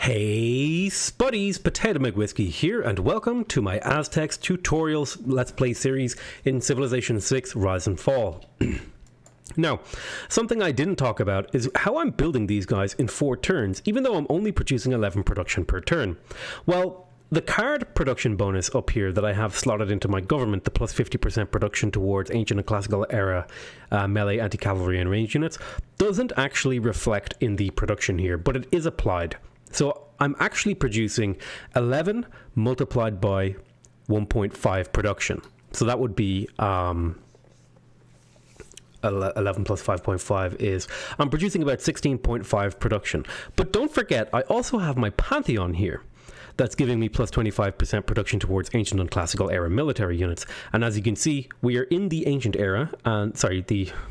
Hey Spuddies, PotatoMcWhiskey here, and welcome to my Aztecs tutorials Let's Play series in Civilization 6 Rise and Fall. Now, something I didn't talk about is how I'm building these guys in 4 turns, even though I'm only producing 11 production per turn. Well, the card production bonus up here that I have slotted into my government, the plus 50% production towards ancient and classical era melee, anti-cavalry and range units, doesn't actually reflect in the production here, but it is applied. So I'm actually producing 11 multiplied by 1.5 production. So that would be 11 plus 5.5 is, I'm producing about 16.5 production. But don't forget, I also have my Pantheon here. That's giving me plus 25% production towards ancient and classical era military units. And as you can see, we are in the ancient era. And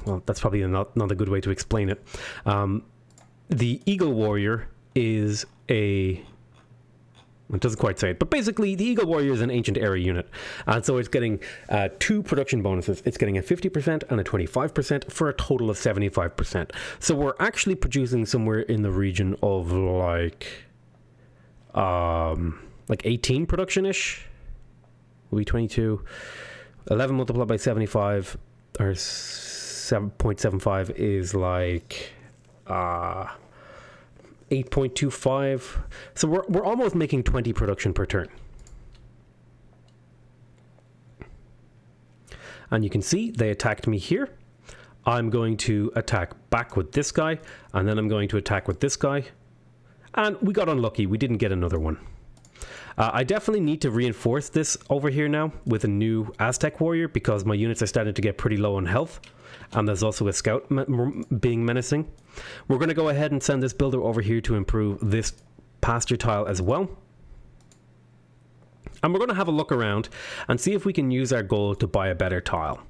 well, that's probably not a good way to explain it. The Eagle Warrior is it doesn't quite say it, but basically the Eagle Warrior is an ancient era unit, and so it's getting 2 production bonuses. It's getting a 50% and a 25% for a total of 75%. So we're actually producing somewhere in the region of like 18 production-ish. Will be 22. 11 multiplied by 75 or 7.75 is like 8.25. So we're almost making 20 production per turn. And you can see they attacked me here. I'm going to attack back with this guy, and then I'm going to attack with this guy. And we got unlucky. We didn't get another one. I definitely need to reinforce this over here now with a new Aztec warrior, because my units are starting to get pretty low on health. And there's also a scout being menacing. We're going to go ahead and send this builder over here to improve this pasture tile as well. And we're going to have a look around and see if we can use our gold to buy a better tile.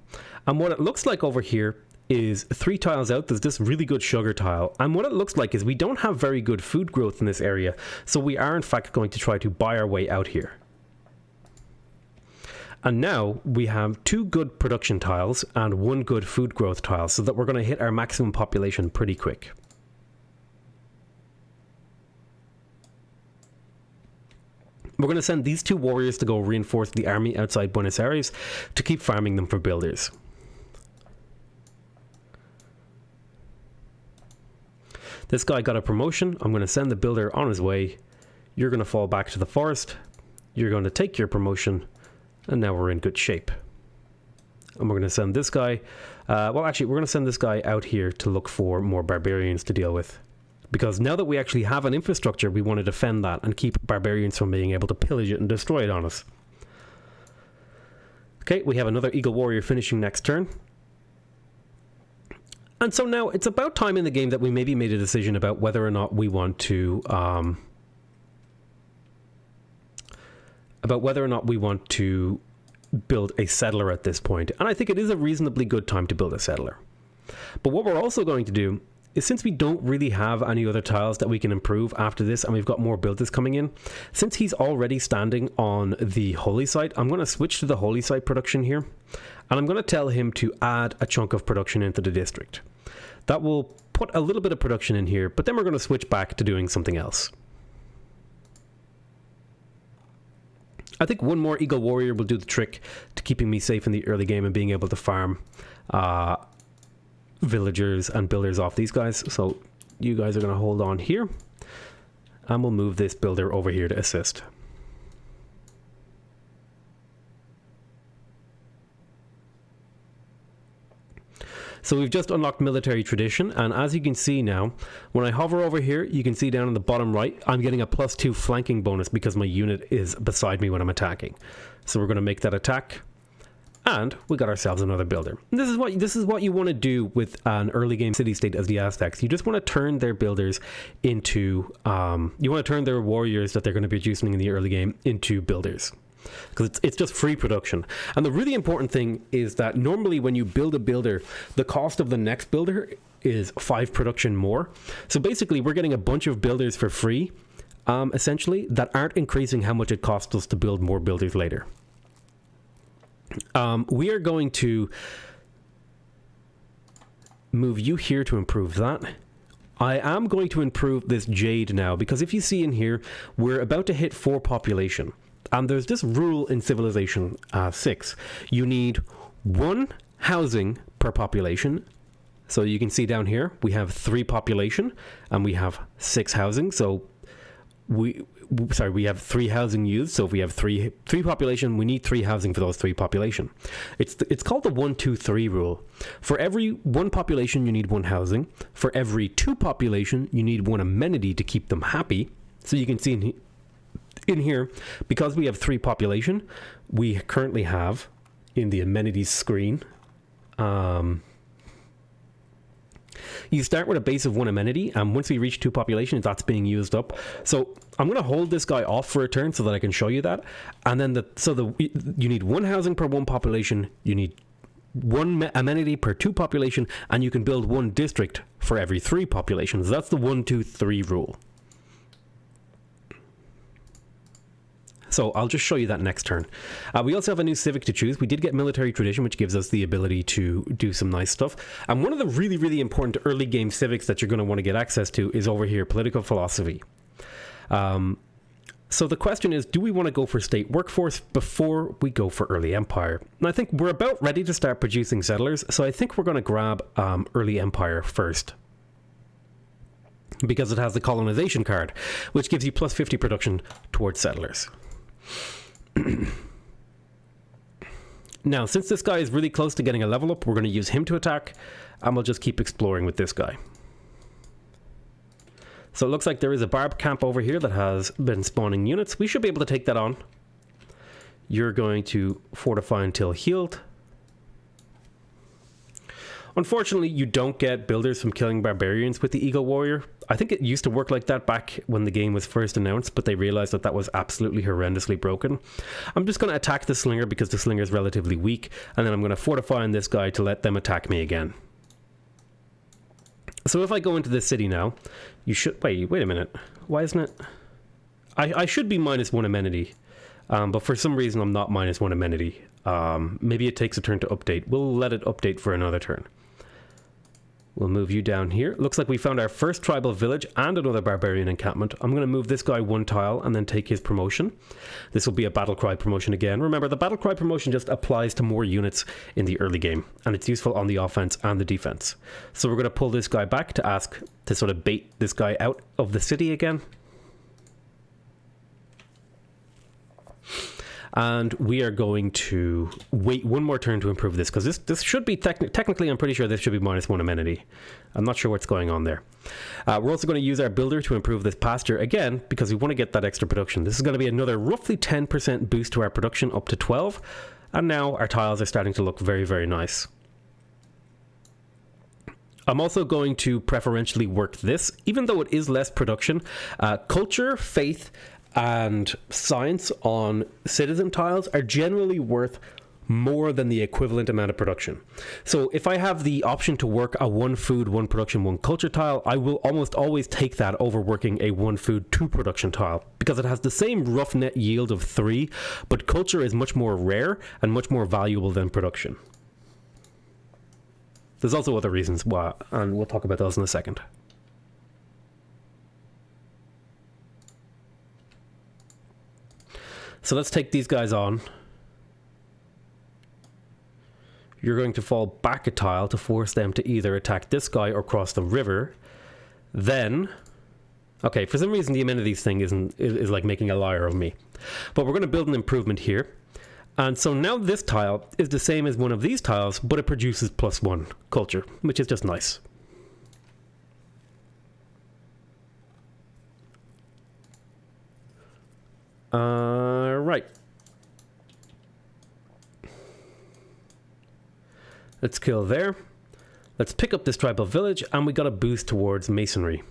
And what it looks like over here is 3 tiles out, there's this really good sugar tile. And what it looks like is we don't have very good food growth in this area. So we are in fact going to try to buy our way out here. And now we have 2 good production tiles and 1 good food growth tile, so that we're going to hit our maximum population pretty quick. We're going to send these 2 warriors to go reinforce the army outside Buenos Aires to keep farming them for builders. This guy got a promotion. I'm going to send the builder on his way. You're going to fall back to the forest. You're going to take your promotion. And now we're in good shape. And we're going to send this guy... well, actually, we're going to send this guy out here to look for more barbarians to deal with. Because now that we actually have an infrastructure, we want to defend that and keep barbarians from being able to pillage it and destroy it on us. Okay, we have another Eagle Warrior finishing next turn. And so now it's about time in the game that we maybe made a decision about whether or not we want to... build a settler at this point. And I think it is a reasonably good time to build a settler. But what we're also going to do is, since we don't really have any other tiles that we can improve after this, and we've got more builders coming in, since he's already standing on the holy site, I'm going to switch to the holy site production here, and I'm going to tell him to add a chunk of production into the district. That will put a little bit of production in here, but then we're going to switch back to doing something else. I think 1 more Eagle Warrior will do the trick to keeping me safe in the early game and being able to farm villagers and builders off these guys. So you guys are going to hold on here. And we'll move this builder over here to assist. So we've just unlocked military tradition, and as you can see now, when I hover over here, you can see down in the bottom right, I'm getting a +2 flanking bonus because my unit is beside me when I'm attacking. So we're going to make that attack, and we got ourselves another builder. And this is what you want to do with an early game city-state as the Aztecs. You just want to turn their builders into, you want to turn their warriors that they're going to be producing in the early game into builders. Because it's just free production. And the really important thing is that normally when you build a builder, the cost of the next builder is 5 production more. So basically we're getting a bunch of builders for free, essentially, that aren't increasing how much it costs us to build more builders later. We are going to move you here to improve that. I am going to improve this jade now, because if you see in here, we're about to hit 4 population. And there's this rule in Civilization 6. You need 1 housing per population. So you can see down here, we have 3 population and we have 6 housing. So we have 3 housing used. So if we have three population, we need 3 housing for those 3 population. It's called the 1, 2, 3 rule. For every 1 population, you need 1 housing. For every 2 population, you need 1 amenity to keep them happy. So you can see in here, because we have 3 population, we currently have in the amenities screen, you start with a base of 1 amenity, and once we reach 2 population, that's being used up. So I'm going to hold this guy off for a turn so that I can show you that. And then you need 1 housing per 1 population, you need 1 amenity per 2 population, and you can build 1 district for every 3 populations. That's the 1, 2, 3 rule. So I'll just show you that next turn. We also have a new civic to choose. We did get military tradition, which gives us the ability to do some nice stuff. And one of the really, really important early game civics that you're going to want to get access to is over here, political philosophy. So the question is, do we want to go for state workforce before we go for early empire? And I think we're about ready to start producing settlers. So I think we're going to grab early empire first, because it has the colonization card, which gives you plus 50 production towards settlers. Now, since this guy is really close to getting a level up, we're going to use him to attack, and we'll just keep exploring with this guy. So it looks like there is a barb camp over here that has been spawning units. We should be able to take that on. You're going to fortify until healed. Unfortunately, you don't get builders from killing barbarians with the Eagle Warrior. I think it used to work like that back when the game was first announced, but they realized that that was absolutely horrendously broken. I'm just going to attack the Slinger because the Slinger is relatively weak, and then I'm going to fortify on this guy to let them attack me again. So if I go into this city now, you should... Wait a minute. Why isn't it... I should be -1 amenity, but for some reason I'm not -1 amenity. Maybe it takes a turn to update. We'll let it update for another turn. We'll move you down here. Looks like we found our first tribal village and another barbarian encampment. I'm going to move this guy 1 tile and then take his promotion. This will be a battle cry promotion again. Remember, the battle cry promotion just applies to more units in the early game, and it's useful on the offense and the defense. So we're going to pull this guy back to ask to sort of bait this guy out of the city again. And we are going to wait 1 more turn to improve this, because this should be technically, I'm pretty sure this should be -1 amenity. I'm not sure what's going on there. We're also going to use our builder to improve this pasture again, because we want to get that extra production. This is going to be another roughly 10% boost to our production, up to 12. And now our tiles are starting to look very, very nice. I'm also going to preferentially work this, even though it is less production. Culture, faith, and science on citizen tiles are generally worth more than the equivalent amount of production. So if I have the option to work a 1 food, 1 production, 1 culture tile, I will almost always take that over working a 1 food, 2 production tile, because it has the same rough net yield of 3, but culture is much more rare and much more valuable than production. There's also other reasons why, and we'll talk about those in a second. So let's take these guys on. You're going to fall back a tile to force them to either attack this guy or cross the river. Then, okay, for some reason the amenities thing is like making a liar of me. But we're going to build an improvement here. And so now this tile is the same as one of these tiles, but it produces +1 culture, which is just nice. Right. Let's kill there. Let's pick up this tribal village, and we got a boost towards masonry.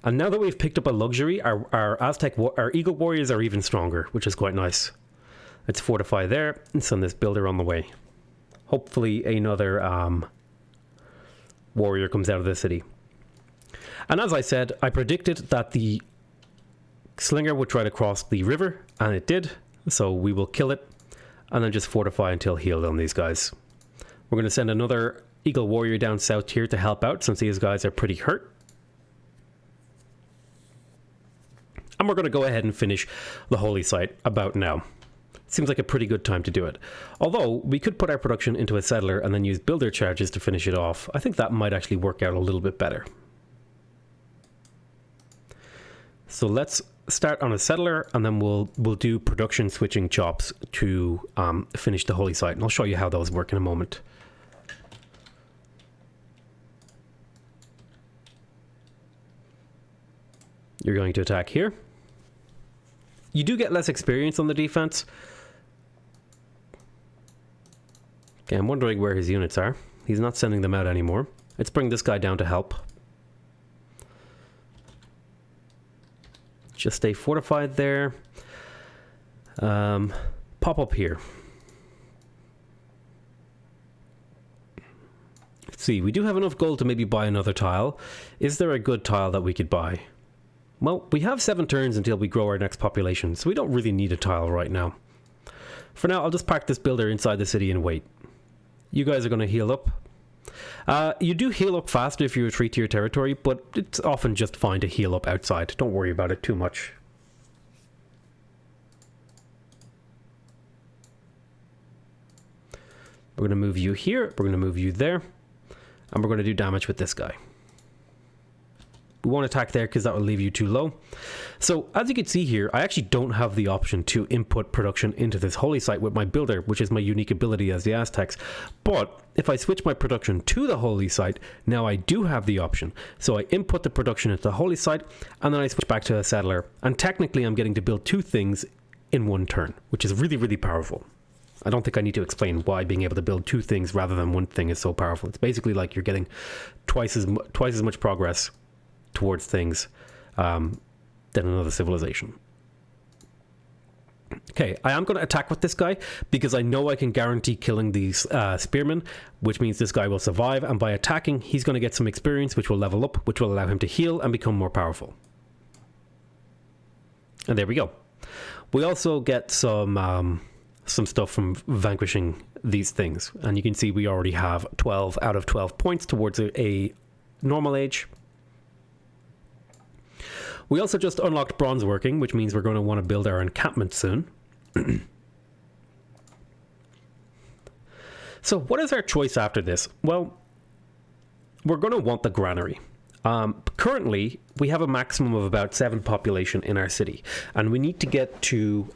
And now that we've picked up a luxury, our Aztec, our Eagle Warriors are even stronger, which is quite nice. Let's fortify there and send this builder on the way. Hopefully another warrior comes out of the city. And as I said, I predicted that the Slinger would try to cross the river, and it did. So we will kill it and then just fortify until healed on these guys. We're going to send another Eagle Warrior down south here to help out since these guys are pretty hurt. And we're going to go ahead and finish the holy site about now. Seems like a pretty good time to do it. Although, we could put our production into a settler and then use builder charges to finish it off. I think that might actually work out a little bit better. So let's start on a settler, and then we'll do production switching chops to finish the holy site. And I'll show you how those work in a moment. You're going to attack here. You do get less experience on the defense. Okay, I'm wondering where his units are. He's not sending them out anymore. Let's bring this guy down to help. Just stay fortified there. Pop up here. Let's see, we do have enough gold to maybe buy another tile. Is there a good tile that we could buy? Well, we have 7 turns until we grow our next population, so we don't really need a tile right now. For now, I'll just park this builder inside the city and wait. You guys are going to heal up. You do heal up faster if you retreat to your territory, but it's often just fine to heal up outside. Don't worry about it too much. We're going to move you here, we're going to move you there, and we're going to do damage with this guy. We won't attack there because that will leave you too low. So as you can see here, I actually don't have the option to input production into this holy site with my builder, which is my unique ability as the Aztecs. But if I switch my production to the holy site, now I do have the option. So I input the production into the holy site, and then I switch back to a settler. And technically I'm getting to build 2 things in 1 turn, which is really, really powerful. I don't think I need to explain why being able to build 2 things rather than 1 thing is so powerful. It's basically like you're getting twice as much progress towards things than another civilization. Okay, I am going to attack with this guy because I know I can guarantee killing these spearmen, which means this guy will survive, and by attacking he's going to get some experience which will level up, which will allow him to heal and become more powerful. And there we go. We also get some stuff from vanquishing these things, and you can see we already have 12 out of 12 points towards a normal age. We also just unlocked bronze working, which means we're going to want to build our encampment soon. So what is our choice after this? Well, we're going to want the granary. Currently, we have a maximum of about 7 population in our city, and we need to get to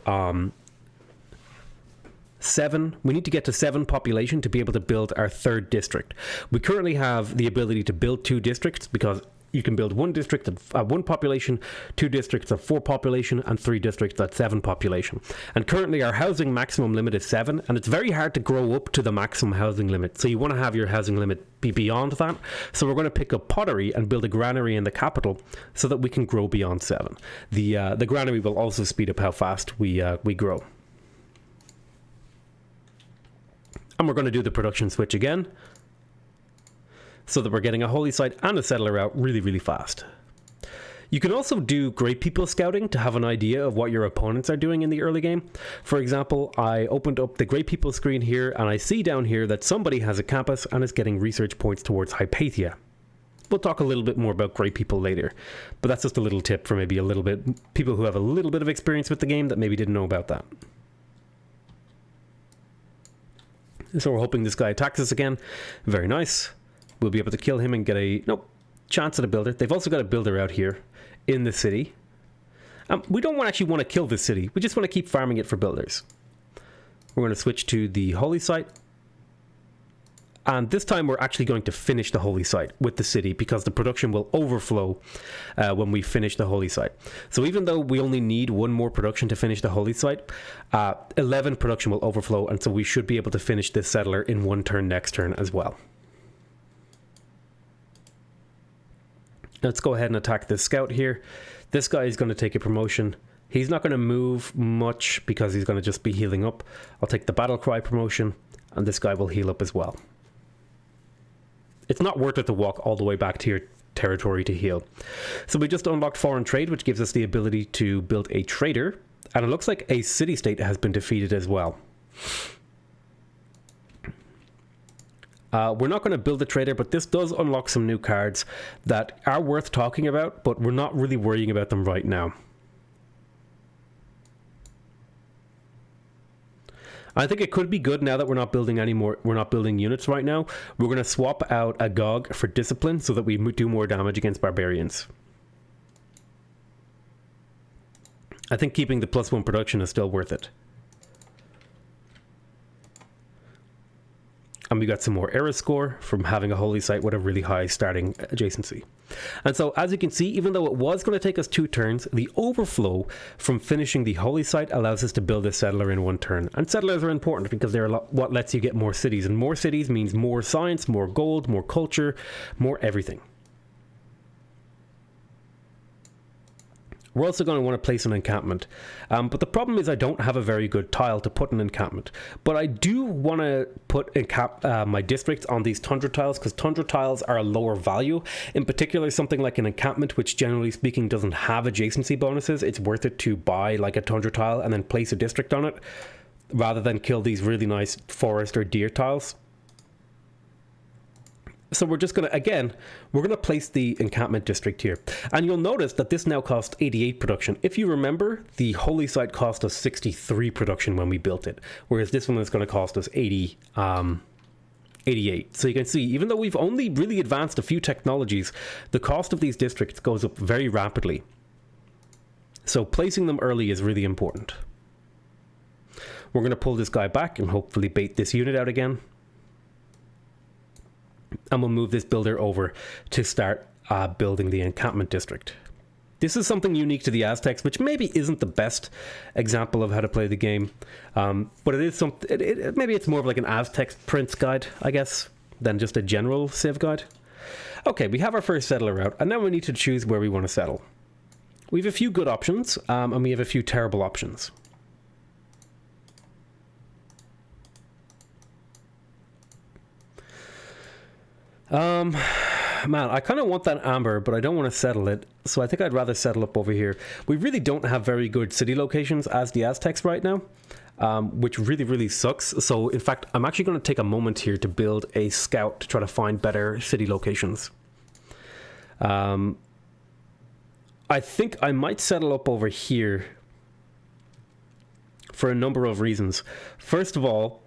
7. We need to get to 7 population to be able to build our 3rd district. We currently have the ability to build 2 districts because you can build 1 district at 1 population, 2 districts at 4 population, and 3 districts at 7 population. And currently our housing maximum limit is 7, and it's very hard to grow up to the maximum housing limit. So you want to have your housing limit be beyond that. So we're going to pick up pottery and build a granary in the capital so that we can grow beyond 7. The granary will also speed up how fast we grow. And we're going to do the production switch again, so that we're getting a holy site and a settler out really, really fast. You can also do great people scouting to have an idea of what your opponents are doing in the early game. For example, I opened up the great people screen here, and I see down here that somebody has a campus and is getting research points towards Hypatia. We'll talk a little bit more about great people later, but that's just a little tip for maybe a little bit people who have a little bit of experience with the game that maybe didn't know about that. So we're hoping this guy attacks us again. Very nice. We'll be able to kill him and get a chance at a builder. They've also got a builder out here in the city. We don't actually want to kill this city. We just want to keep farming it for builders. We're going to switch to the holy site. And this time we're actually going to finish the holy site with the city because the production will overflow when we finish the holy site. So even though we only need 1 more production to finish the holy site, 11 production will overflow, and so we should be able to finish this settler in 1 turn next turn as well. Let's go ahead and attack this scout here. This guy is going to take a promotion. He's not going to move much because he's going to just be healing up. I'll take the battle cry promotion, and this guy will heal up as well. It's not worth it to walk all the way back to your territory to heal. So we just unlocked foreign trade, which gives us the ability to build a trader, and it looks like a city-state has been defeated as well. We're not going to build a trader, but this does unlock some new cards that are worth talking about, but we're not really worrying about them right now. I think it could be good now that we're not building anymore. We're not building units right now. We're going to swap out Agog for Discipline so that we do more damage against barbarians. I think keeping the +1 production is still worth it. And we got some more era score from having a holy site with a really high starting adjacency. And so, as you can see, even though it was going to take us 2 turns, the overflow from finishing the holy site allows us to build a settler in 1 turn. And settlers are important because they're what lets you get more cities. And more cities means more science, more gold, more culture, more everything. We're also going to want to place an encampment. But the problem is I don't have a very good tile to put an encampment. But I do want to put my districts on these tundra tiles because tundra tiles are a lower value. In particular, something like an encampment, which generally speaking doesn't have adjacency bonuses. It's worth it to buy like a tundra tile and then place a district on it rather than kill these really nice forest or deer tiles. So we're just going to, again, we're going to place the encampment district here. And you'll notice that this now costs 88 production. If you remember, the holy site cost us 63 production when we built it, whereas this one is going to cost us 88. So you can see, even though we've only really advanced a few technologies, the cost of these districts goes up very rapidly. So placing them early is really important. We're going to pull this guy back and hopefully bait this unit out again. And we'll move this builder over to start building the encampment district. This is something unique to the Aztecs, which maybe isn't the best example of how to play the game. But it is something, maybe it's more of like an Aztec Prince guide, I guess, than just a general Civ guide. Okay, we have our first settler out, and now we need to choose where we want to settle. We have a few good options, and we have a few terrible options. Man, I kind of want that amber, but I don't want to settle it, so I think I'd rather settle up over here. We really don't have very good city locations as the Aztecs right now, which really sucks. So in fact, I'm actually going to take a moment here to build a scout to try to find better city locations. I think I might settle up over here for a number of reasons. First of all,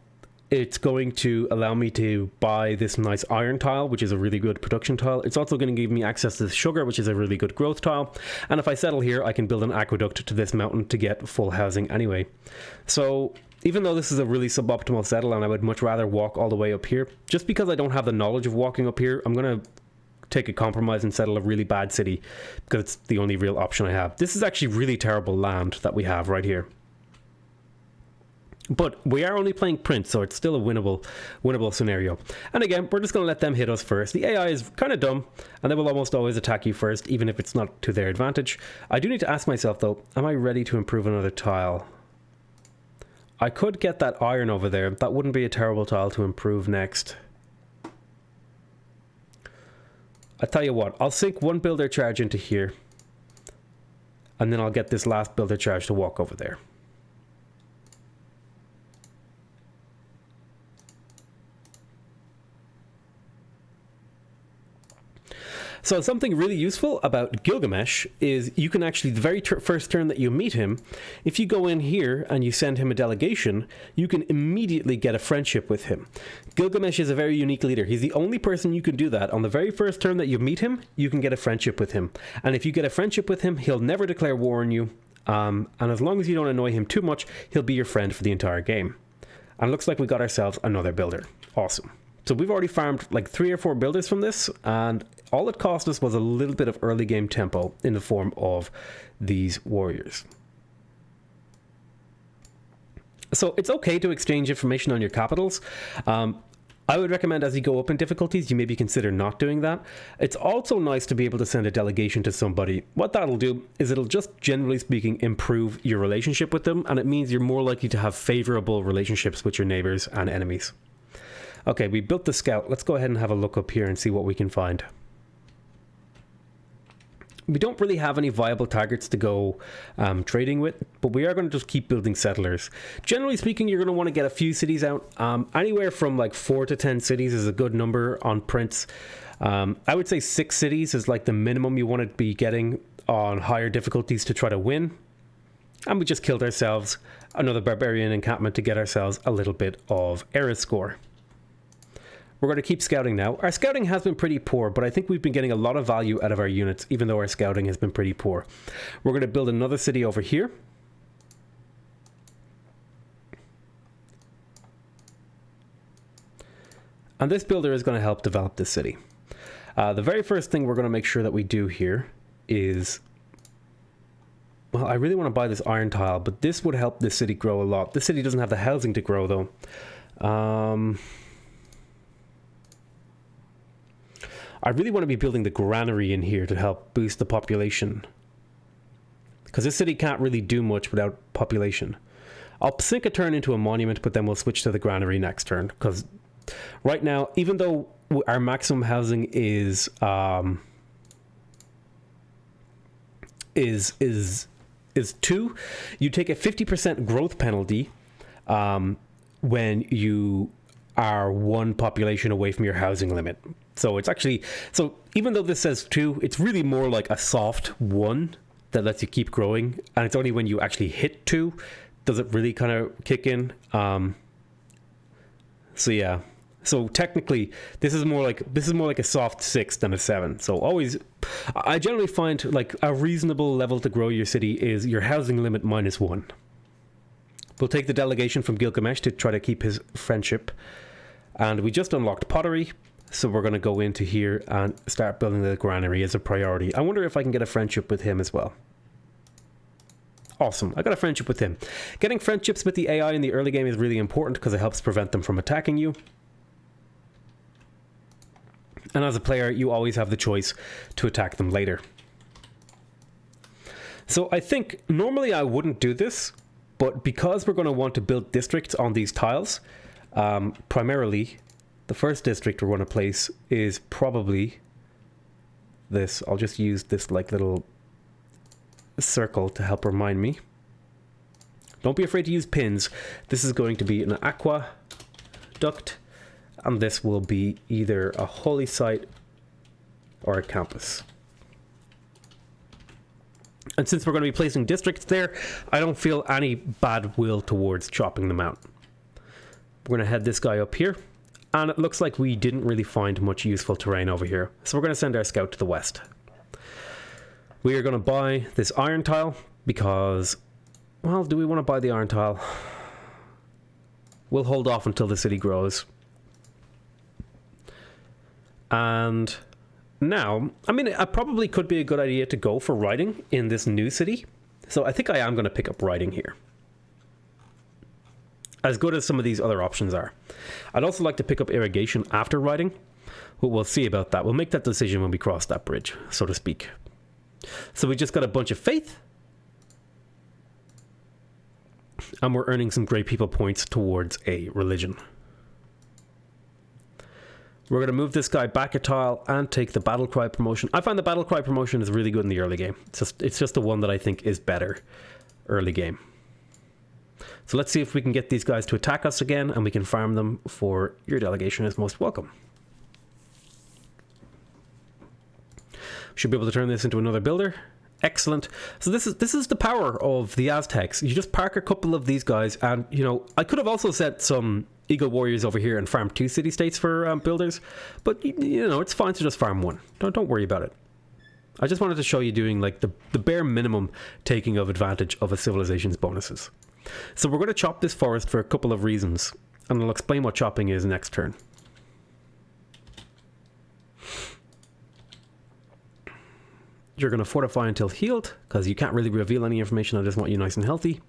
it's going to allow me to buy this nice iron tile, which is a really good production tile. It's also going to give me access to sugar, which is a really good growth tile. And if I settle here, I can build an aqueduct to this mountain to get full housing anyway. So even though this is a really suboptimal settle and I would much rather walk all the way up here, just because I don't have the knowledge of walking up here, I'm going to take a compromise and settle a really bad city because it's the only real option I have. This is actually really terrible land that we have right here. But we are only playing Prince, so it's still a winnable scenario. And again, we're just going to let them hit us first. The AI is kind of dumb, and they will almost always attack you first, even if it's not to their advantage. I do need to ask myself, though, am I ready to improve another tile? I could get that iron over there. That wouldn't be a terrible tile to improve next. I tell you what, I'll sink one builder charge into here, and then I'll get this last builder charge to walk over there. So something really useful about Gilgamesh is you can actually, the very first turn that you meet him, if you go in here and you send him a delegation, you can immediately get a friendship with him. Gilgamesh is a very unique leader. He's the only person you can do that. On the very first turn that you meet him, you can get a friendship with him. And if you get a friendship with him, he'll never declare war on you. And as long as you don't annoy him too much, he'll be your friend for the entire game. And it looks like we got ourselves another builder. Awesome. So we've already farmed like 3 or 4 builders from this, and all it cost us was a little bit of early game tempo in the form of these warriors. So it's okay to exchange information on your capitals. I would recommend as you go up in difficulties, you maybe consider not doing that. It's also nice to be able to send a delegation to somebody. What that'll do is it'll just, generally speaking, improve your relationship with them, and it means you're more likely to have favorable relationships with your neighbors and enemies. Okay, we built the scout. Let's go ahead and have a look up here and see what we can find. we don't really have any viable targets to go trading with, but we are going to just keep building settlers. Generally speaking, you're going to want to get a few cities out. Anywhere from like 4 to 10 cities is a good number on prints. I would say 6 cities is like the minimum you want to be getting on higher difficulties to try to win. And we just killed ourselves another barbarian encampment to get ourselves a little bit of era score. We're going to keep scouting now. Our scouting has been pretty poor, but I think we've been getting a lot of value out of our units, even though our scouting has been pretty poor. We're going to build another city over here. And this builder is going to help develop this city. The very first thing we're going to make sure that we do here is... Well, I really want to buy this iron tile, but this would help this city grow a lot. This city doesn't have the housing to grow, though. I really want to be building the granary in here to help boost the population. Because this city can't really do much without population. I'll sink a turn into a monument, but then we'll switch to the granary next turn. Because right now, even though our maximum housing is 2, you take a 50% growth penalty when you are 1 population away from your housing limit. So it's actually, so even though this says 2, it's really more like a soft 1 that lets you keep growing, and it's only when you actually hit 2 does it really kind of kick in. So yeah, so technically this is more like a soft 6 than a 7. So always, I generally find like a reasonable level to grow your city is your housing limit -1. We'll take the delegation from Gilgamesh to try to keep his friendship, and we just unlocked pottery. So we're going to go into here and start building the granary as a priority. I wonder if I can get a friendship with him as well. Awesome. I got a friendship with him. Getting friendships with the AI in the early game is really important because it helps prevent them from attacking you. And as a player, you always have the choice to attack them later. So I think normally I wouldn't do this, but because we're going to want to build districts on these tiles, primarily... The first district we're going to place is probably this. I'll just use this like little circle to help remind me. Don't be afraid to use pins. This is going to be an aqueduct, and this will be either a holy site or a campus. And since we're going to be placing districts there, I don't feel any bad will towards chopping them out. We're going to head this guy up here. And it looks like we didn't really find much useful terrain over here. So we're going to send our scout to the west. We are going to buy this iron tile because... Well, do we want to buy the iron tile? We'll hold off until the city grows. And now, I mean, it probably could be a good idea to go for writing in this new city. So I think I am going to pick up writing here. As good as some of these other options are. I'd also like to pick up irrigation after writing, but we'll see about that. We'll make that decision when we cross that bridge, so to speak. So we just got a bunch of faith. And we're earning some great people points towards a religion. We're going to move this guy back a tile and take the battle cry promotion. I find the battle cry promotion is really good in the early game. It's just the one that I think is better early game. So let's see if we can get these guys to attack us again, and we can farm them for your delegation is most welcome. Should be able to turn this into another builder. Excellent. So this is the power of the Aztecs. You just park a couple of these guys, and you know, I could have also set some Eagle Warriors over here and farm 2 city-states for builders, but you know, it's fine to just farm 1. Don't worry about it. I just wanted to show you doing like the bare minimum taking of advantage of a civilization's bonuses. So we're going to chop this forest for a couple of reasons, and I'll explain what chopping is next turn. You're going to fortify until healed, because you can't really reveal any information. I just want you nice and healthy.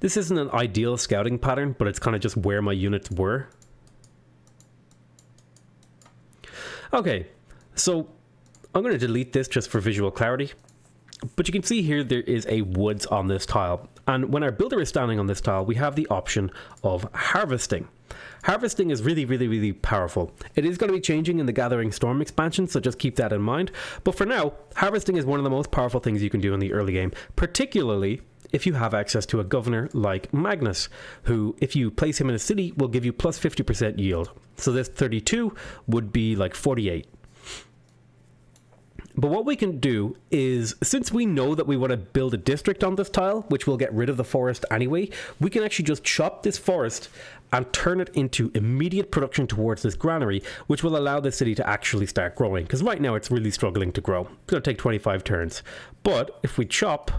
This isn't an ideal scouting pattern, but it's kind of just where my units were. Okay, so I'm going to delete this just for visual clarity, but you can see here there is a woods on this tile, and when our builder is standing on this tile, we have the option of harvesting. Harvesting is really, really, really powerful. It is going to be changing in the Gathering Storm expansion, so just keep that in mind. But for now, harvesting is one of the most powerful things you can do in the early game, particularly if you have access to a governor like Magnus, who, if you place him in a city, will give you plus 50% yield. So this 32 would be like 48. But what we can do is, since we know that we want to build a district on this tile, which will get rid of the forest anyway, we can actually just chop this forest and turn it into immediate production towards this granary, which will allow the city to actually start growing. Because right now it's really struggling to grow. It's going to take 25 turns. But if we chop,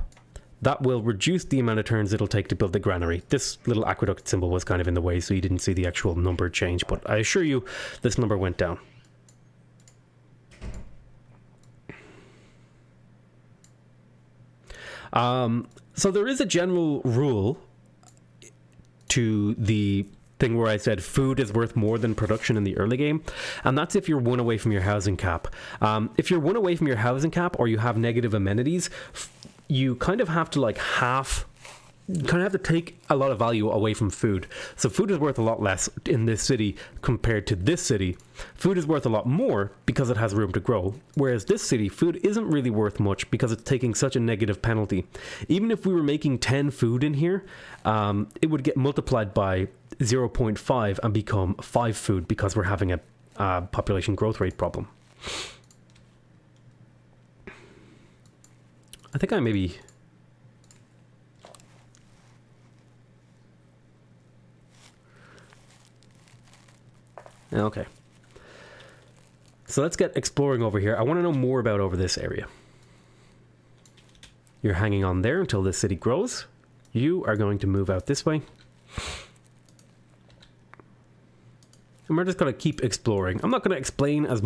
that will reduce the amount of turns it'll take to build the granary. This little aqueduct symbol was kind of in the way, so you didn't see the actual number change. But I assure you, this number went down. So there is a general rule to the thing where I said food is worth more than production in the early game, and that's if you're one away from your housing cap. If you're one away from your housing cap or you have negative amenities, you kind of have to take a lot of value away from food. So food is worth a lot less in this city compared to this city. Food is worth a lot more because it has room to grow. Whereas this city, food isn't really worth much because it's taking such a negative penalty. Even if we were making 10 food in here, it would get multiplied by 0.5 and become 5 food because we're having a population growth rate problem. I think I maybe... Okay. So let's get exploring over here. I want to know more about over this area. You're hanging on there until this city grows. You are going to move out this way. And we're just going to keep exploring. I'm not going to explain as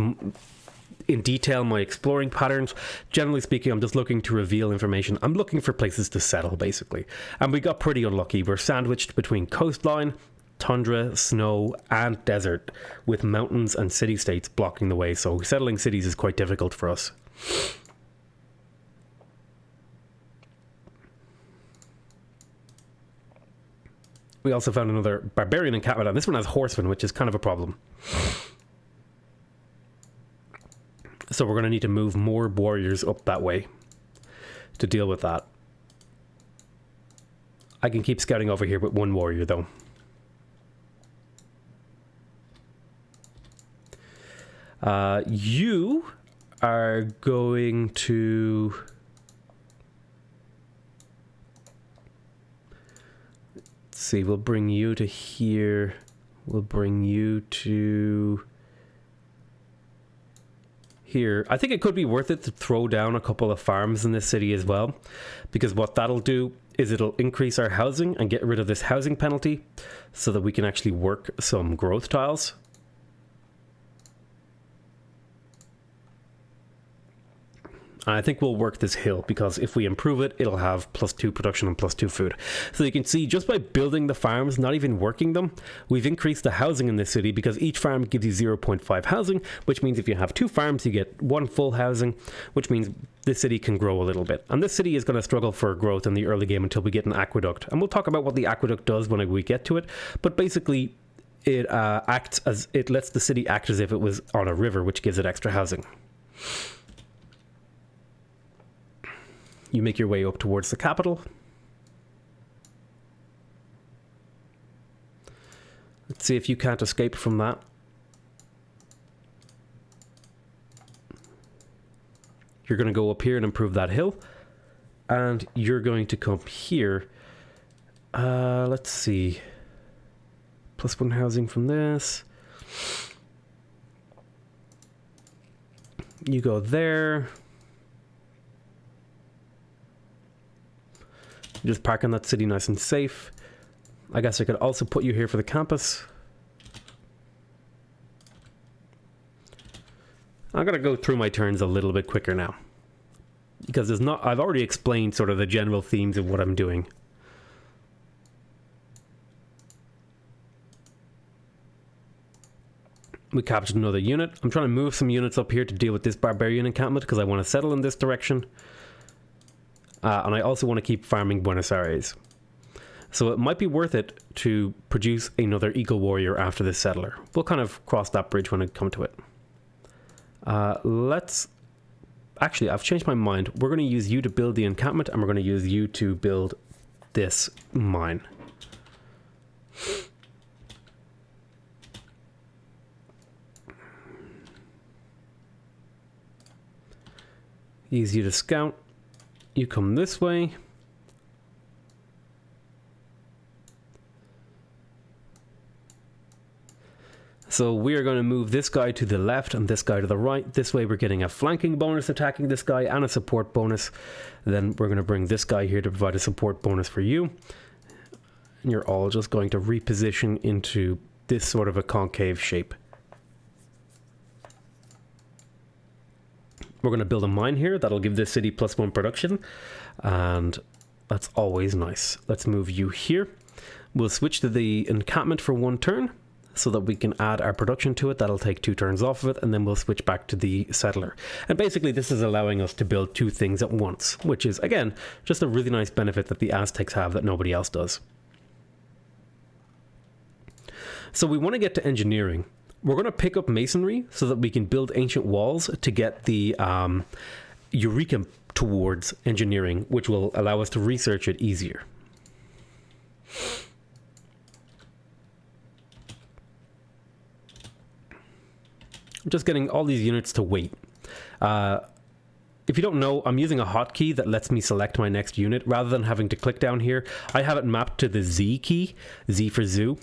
in detail my exploring patterns. Generally speaking, I'm just looking to reveal information. I'm looking for places to settle, basically. And we got pretty unlucky. We're sandwiched between coastline, tundra, snow, and desert, with mountains and city-states blocking the way, so settling cities is quite difficult for us. We also found another barbarian encampment, and this one has horsemen, which is kind of a problem. So we're going to need to move more warriors up that way to deal with that. I can keep scouting over here with one warrior, though. You are going to... Let's see, we'll bring you to here. We'll bring you to... here. I think it could be worth it to throw down a couple of farms in this city as well, because what that'll do is it'll increase our housing and get rid of this housing penalty so that we can actually work some growth tiles. I think we'll work this hill, because if we improve it, it'll have +2 production and +2 food. So you can see, just by building the farms, not even working them, we've increased the housing in this city, because each farm gives you 0.5 housing, which means if you have 2 farms, you get 1 full housing, which means this city can grow a little bit. And this city is going to struggle for growth in the early game until we get an aqueduct. And we'll talk about what the aqueduct does when we get to it. But basically, it it lets the city act as if it was on a river, which gives it extra housing. You make your way up towards the capital. Let's see if you can't escape from that. You're going to go up here and improve that hill. And you're going to come here. Let's see. +1 housing from this. You go there. Just park in that city nice and safe. I guess I could also put you here for the campus. I'm going to go through my turns a little bit quicker now, because I've already explained sort of the general themes of what I'm doing. We captured another unit. I'm trying to move some units up here to deal with this barbarian encampment, because I want to settle in this direction. And I also want to keep farming Buenos Aires. So it might be worth it to produce another eco-warrior after this settler. We'll kind of cross that bridge when we come to it. Actually, I've changed my mind. We're going to use you to build the encampment, and we're going to use you to build this mine. Use you to scout. You come this way. So we are going to move this guy to the left and this guy to the right. This way we're getting a flanking bonus attacking this guy and a support bonus. Then we're going to bring this guy here to provide a support bonus for you. And you're all just going to reposition into this sort of a concave shape. We're going to build a mine here. That'll give this city +1 production. And that's always nice. Let's move you here. We'll switch to the encampment for 1 turn so that we can add our production to it. That'll take 2 turns off of it. And then we'll switch back to the settler. And basically this is allowing us to build 2 things at once, which is, again, just a really nice benefit that the Aztecs have that nobody else does. So we want to get to engineering. We're going to pick up masonry so that we can build ancient walls to get the Eureka towards engineering, which will allow us to research it easier. I'm just getting all these units to wait. If you don't know, I'm using a hotkey that lets me select my next unit rather than having to click down here. I have it mapped to the Z key, Z for zoo.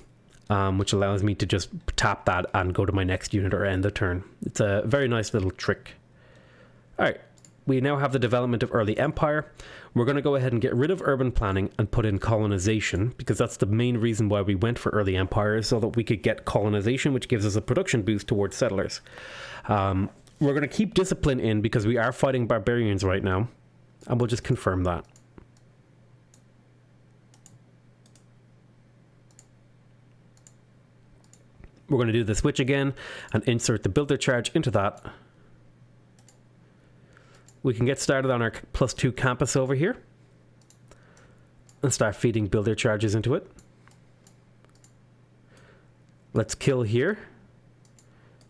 Which allows me to just tap that and go to my next unit or end the turn. It's a very nice little trick. Alright, we now have the development of early empire. We're going to go ahead and get rid of urban planning and put in colonization, because that's the main reason why we went for early empire, so that we could get colonization, which gives us a production boost towards settlers. We're going to keep discipline in because we are fighting barbarians right now, and we'll just confirm that. We're going to do the switch again and insert the builder charge into that. We can get started on our +2 campus over here and start feeding builder charges into it. Let's kill here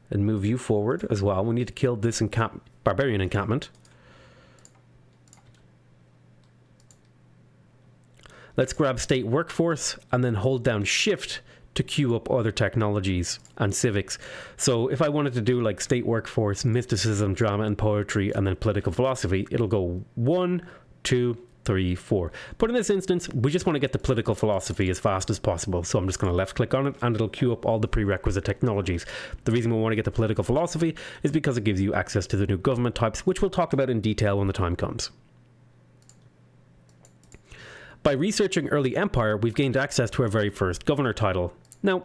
and move you forward as well. We need to kill this barbarian encampment. Let's grab state workforce and then hold down shift to queue up other technologies and civics. So if I wanted to do like state workforce, mysticism, drama and poetry, and then political philosophy, it'll go 1, 2, 3, 4. But in this instance, we just want to get the political philosophy as fast as possible. So I'm just going to left click on it and it'll queue up all the prerequisite technologies. The reason we want to get the political philosophy is because it gives you access to the new government types, which we'll talk about in detail when the time comes. By researching early empire, we've gained access to our very first governor title. Now,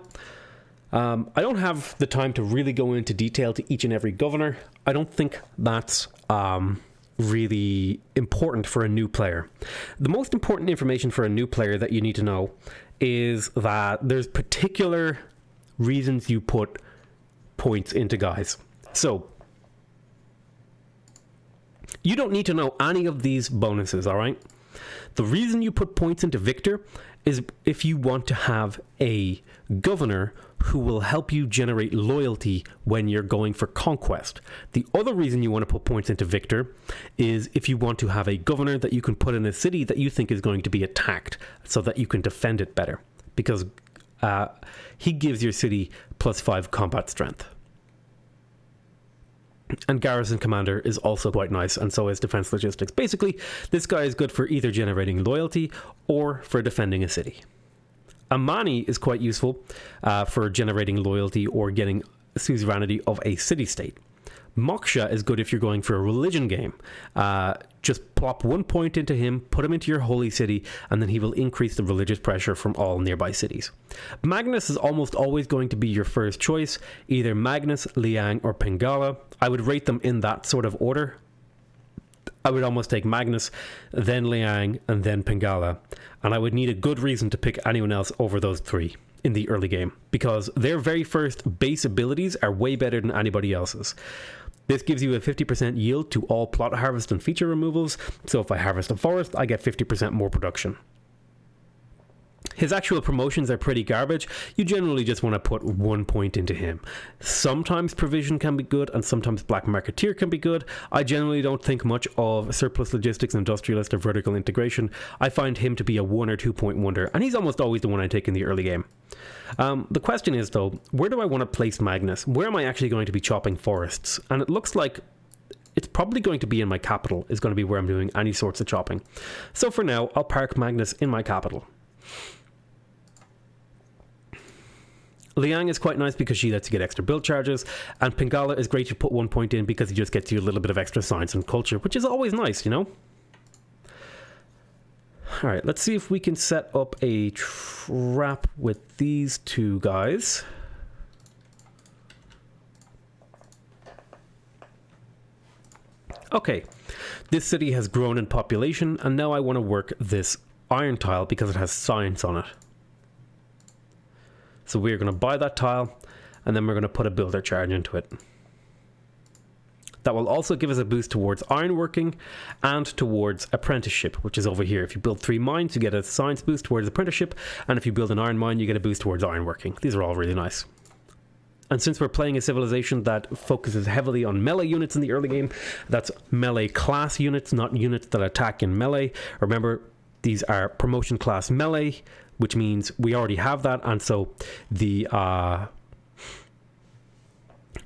I don't have the time to really go into detail to each and every governor. I don't think that's really important for a new player. The most important information for a new player that you need to know is that there's particular reasons you put points into guys. So, you don't need to know any of these bonuses, all right? The reason you put points into Victor is if you want to have a governor who will help you generate loyalty when you're going for conquest. The other reason you want to put points into Victor is if you want to have a governor that you can put in a city that you think is going to be attacked so that you can defend it better, because he gives your city +5 combat strength. And Garrison Commander is also quite nice, and so is Defense Logistics. Basically, this guy is good for either generating loyalty or for defending a city. Amani is quite useful for generating loyalty or getting suzerainty of a city-state. Moksha is good if you're going for a religion game. Just plop 1 point into him, put him into your holy city, and then he will increase the religious pressure from all nearby cities. Magnus is almost always going to be your first choice, either Magnus, Liang, or Pengala. I would rate them in that sort of order. I would almost take Magnus, then Liang, and then Pengala. And I would need a good reason to pick anyone else over those 3 in the early game, because their very first base abilities are way better than anybody else's. This gives you a 50% yield to all plot harvest and feature removals, so if I harvest a forest, I get 50% more production. His actual promotions are pretty garbage. You generally just want to put 1 point into him. Sometimes provision can be good, and sometimes black marketeer can be good. I generally don't think much of surplus logistics, industrialist, or vertical integration. I find him to be a 1 or 2 point wonder, and he's almost always the one I take in the early game. The question is, though, where do I want to place Magnus? Where am I actually going to be chopping forests? And it looks like it's probably going to be in my capital, is going to be where I'm doing any sorts of chopping. So for now, I'll park Magnus in my capital. Liang is quite nice because she lets you get extra build charges, and Pingala is great to put 1 point in because he just gets you a little bit of extra science and culture, which is always nice, you know? Alright, let's see if we can set up a trap with these two guys. Okay, this city has grown in population, and now I want to work this iron tile because it has science on it. So we're going to buy that tile, and then we're going to put a builder charge into it. That will also give us a boost towards ironworking and towards apprenticeship, which is over here. If you build 3 mines, you get a science boost towards apprenticeship, and if you build an iron mine, you get a boost towards ironworking. These are all really nice. And since we're playing a civilization that focuses heavily on melee units in the early game, that's melee class units, not units that attack in melee. Remember, these are promotion class melee, which means we already have that, and so the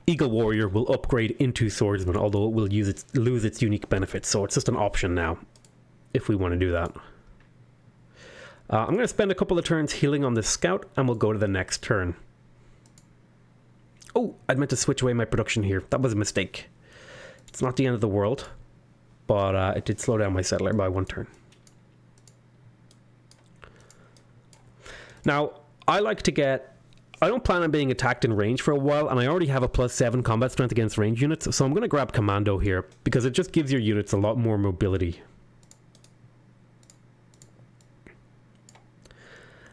Eagle Warrior will upgrade into Swordsman, although it will lose its unique benefits, so it's just an option now, if we want to do that. I'm going to spend a couple of turns healing on this scout, and we'll go to the next turn. Oh, I meant to switch away my production here. That was a mistake. It's not the end of the world, but it did slow down my settler by 1 turn. Now, I don't plan on being attacked in range for a while, and I already have a +7 combat strength against range units, so I'm going to grab Commando here, because it just gives your units a lot more mobility.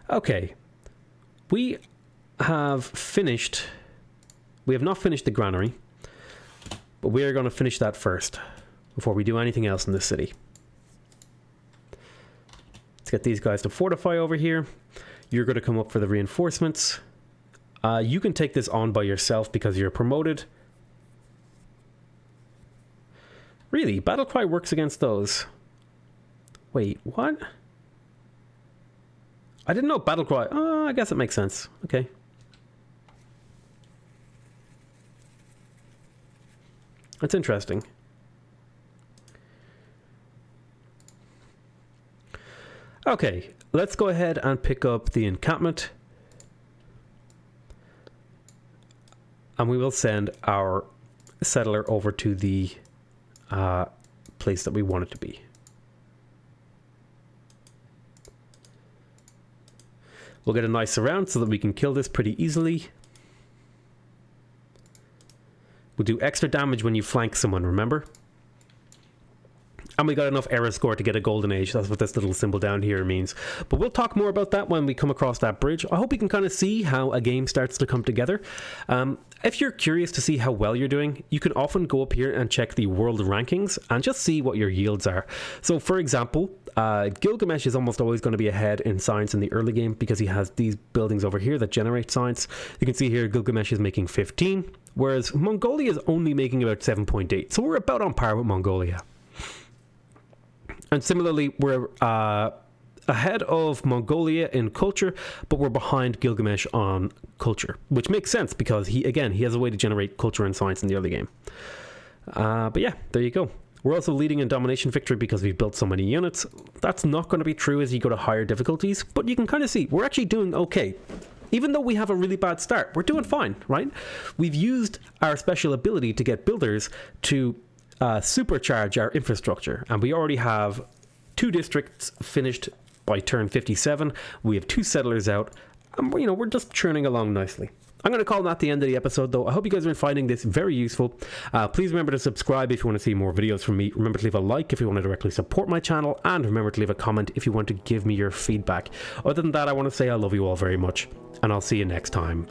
Okay. We have not finished the granary, but we are going to finish that first, before we do anything else in this city. Let's get these guys to fortify over here. You're going to come up for the reinforcements. You can take this on by yourself because you're promoted. Really? Battle Cry works against those. Wait, what? I didn't know Battle Cry. Oh, I guess it makes sense. Okay. That's interesting. Okay, let's go ahead and pick up the encampment. And we will send our settler over to the place that we want it to be. We'll get a nice surround so that we can kill this pretty easily. We'll do extra damage when you flank someone, remember? And we got enough error score to get a golden age. That's what this little symbol down here means. But we'll talk more about that when we come across that bridge. I hope you can kind of see how a game starts to come together. If you're curious to see how well you're doing, you can often go up here and check the world rankings and just see what your yields are. So for example, Gilgamesh is almost always going to be ahead in science in the early game because he has these buildings over here that generate science. You can see here Gilgamesh is making 15, whereas Mongolia is only making about 7.8. So we're about on par with Mongolia. And similarly, we're ahead of Mongolia in culture, but we're behind Gilgamesh on culture, which makes sense because he has a way to generate culture and science in the early game. But yeah, there you go. We're also leading in domination victory because we've built so many units. That's not going to be true as you go to higher difficulties, but you can kind of see we're actually doing okay. Even though we have a really bad start, we're doing fine, right? We've used our special ability to get builders to supercharge our infrastructure, and we already have 2 districts finished by turn 57. We have 2 settlers out, and we're just churning along nicely. I'm going to call that the end of the episode, though. I hope you guys are finding this very useful. Please remember to subscribe if you want to see more videos from me. Remember to leave a like if you want to directly support my channel, and remember to leave a comment if you want to give me your feedback. Other than that, I want to say I love you all very much, and I'll see you next time.